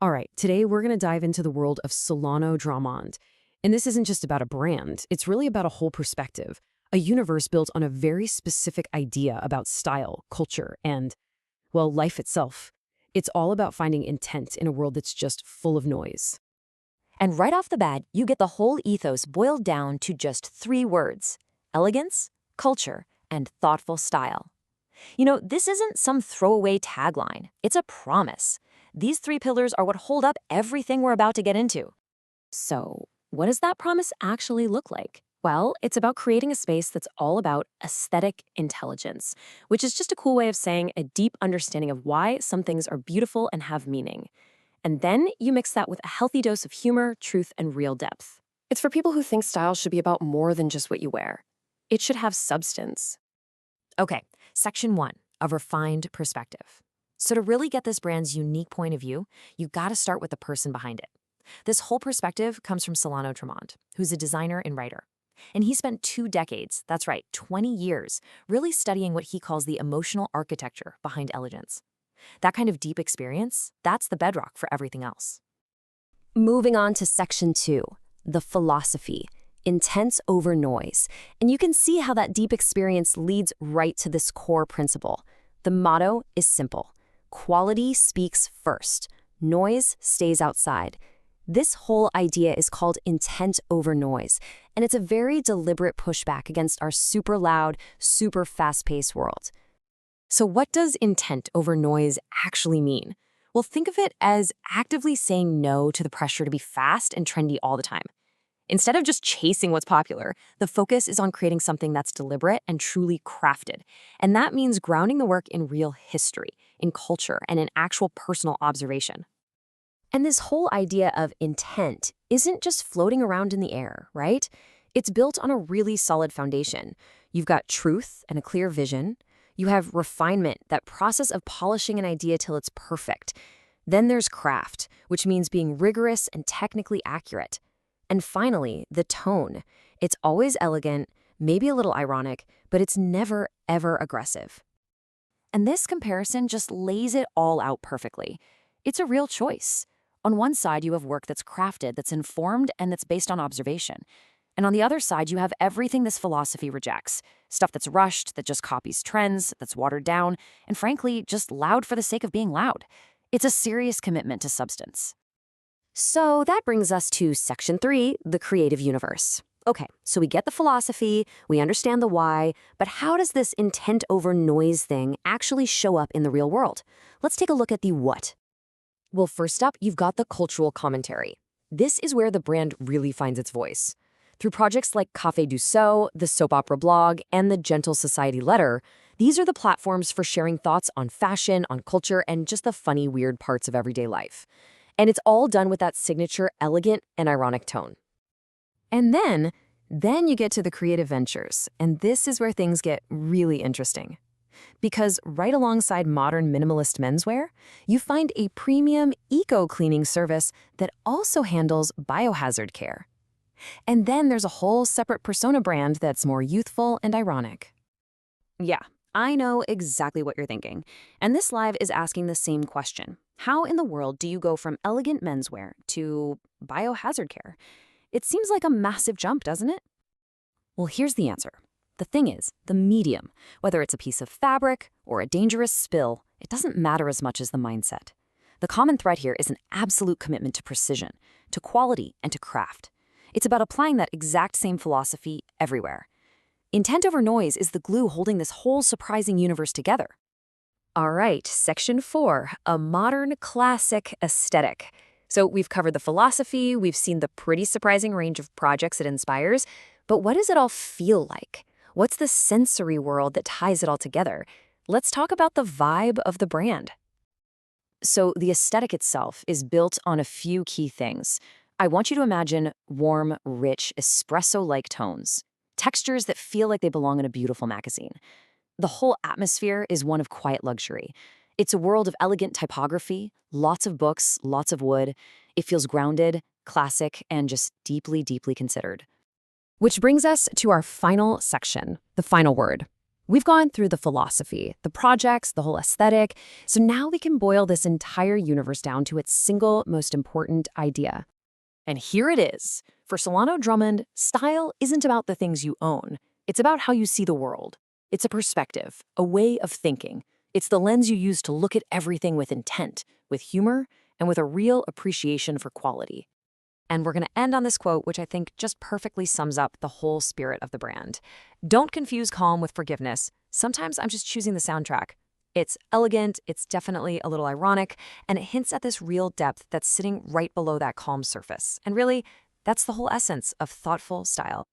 All right, today we're going to dive into the world of Solano Drumond. And this isn't just about a brand, it's really about a whole perspective, a universe built on a very specific idea about style, culture, and, well, life itself. It's all about finding intent in a world that's just full of noise. And right off the bat, you get the whole ethos boiled down to just 3 words: elegance, culture, and thoughtful style. This isn't some throwaway tagline. It's a promise. These 3 pillars are what hold up everything we're about to get into. So, what does that promise actually look like? Well, it's about creating a space that's all about aesthetic intelligence, which is just a cool way of saying a deep understanding of why some things are beautiful and have meaning. And then you mix that with a healthy dose of humor, truth, and real depth. It's for people who think style should be about more than just what you wear. It should have substance. Okay, section 1, a refined perspective. So to really get this brand's unique point of view, you gotta start with the person behind it. This whole perspective comes from Solano Drumond, who's a designer and writer. And he spent 2 decades, that's right, 20 years, really studying what he calls the emotional architecture behind elegance. That kind of deep experience, that's the bedrock for everything else. Moving on to section 2, the philosophy, intense over noise. And you can see how that deep experience leads right to this core principle. The motto is simple: quality speaks first, noise stays outside. This whole idea is called intent over noise, and it's a very deliberate pushback against our super loud, super fast-paced world. So, what does intent over noise actually mean? Well, think of it as actively saying no to the pressure to be fast and trendy all the time. Instead of just chasing what's popular, the focus is on creating something that's deliberate and truly crafted. And that means grounding the work in real history, in culture, and in actual personal observation. And this whole idea of intent isn't just floating around in the air, right? It's built on a really solid foundation. You've got truth and a clear vision. You have refinement, that process of polishing an idea till it's perfect. Then there's craft, which means being rigorous and technically accurate. And finally, the tone. It's always elegant, maybe a little ironic, but it's never, ever aggressive. And this comparison just lays it all out perfectly. It's a real choice. On one side, you have work that's crafted, that's informed, and that's based on observation. And on the other side, you have everything this philosophy rejects. Stuff that's rushed, that just copies trends, that's watered down, and frankly, just loud for the sake of being loud. It's a serious commitment to substance. So that brings us to section 3, the creative universe. Okay, so we get the philosophy, we understand the why, but how does this intent over noise thing actually show up in the real world? Let's take a look at the what. Well, first up, you've got the cultural commentary. This is where the brand really finds its voice. Through projects like Café du Sceau, the Soap Opera Blog, and the Gentle Society Letter, these are the platforms for sharing thoughts on fashion, on culture, and just the funny, weird parts of everyday life. And it's all done with that signature elegant and ironic tone. And then you get to the creative ventures, and this is where things get really interesting. Because right alongside modern minimalist menswear, you find a premium eco-cleaning service that also handles biohazard care. And then there's a whole separate persona brand that's more youthful and ironic. Yeah, I know exactly what you're thinking. And this live is asking the same question. How in the world do you go from elegant menswear to biohazard care? It seems like a massive jump, doesn't it? Well, here's the answer. The thing is, the medium, whether it's a piece of fabric or a dangerous spill, it doesn't matter as much as the mindset. The common thread here is an absolute commitment to precision, to quality, and to craft. It's about applying that exact same philosophy everywhere. Intent over noise is the glue holding this whole surprising universe together. All right, section 4, a modern classic aesthetic. So we've covered the philosophy, we've seen the pretty surprising range of projects it inspires, but what does it all feel like? What's the sensory world that ties it all together? Let's talk about the vibe of the brand. So the aesthetic itself is built on a few key things. I want you to imagine warm, rich, espresso-like tones, textures that feel like they belong in a beautiful magazine. The whole atmosphere is one of quiet luxury. It's a world of elegant typography, lots of books, lots of wood. It feels grounded, classic, and just deeply, deeply considered. Which brings us to our final section, the final word: We've gone through the philosophy, the projects, the whole aesthetic, so now we can boil this entire universe down to its single most important idea. And here it is. For Solano Drumond, style isn't about the things you own. It's about how you see the world. It's a perspective, a way of thinking. It's the lens you use to look at everything with intent, with humor, and with a real appreciation for quality. And we're going to end on this quote, which I think just perfectly sums up the whole spirit of the brand. Don't confuse calm with forgiveness. Sometimes I'm just choosing the soundtrack. It's elegant, it's definitely a little ironic, and it hints at this real depth that's sitting right below that calm surface. And really, that's the whole essence of thoughtful style.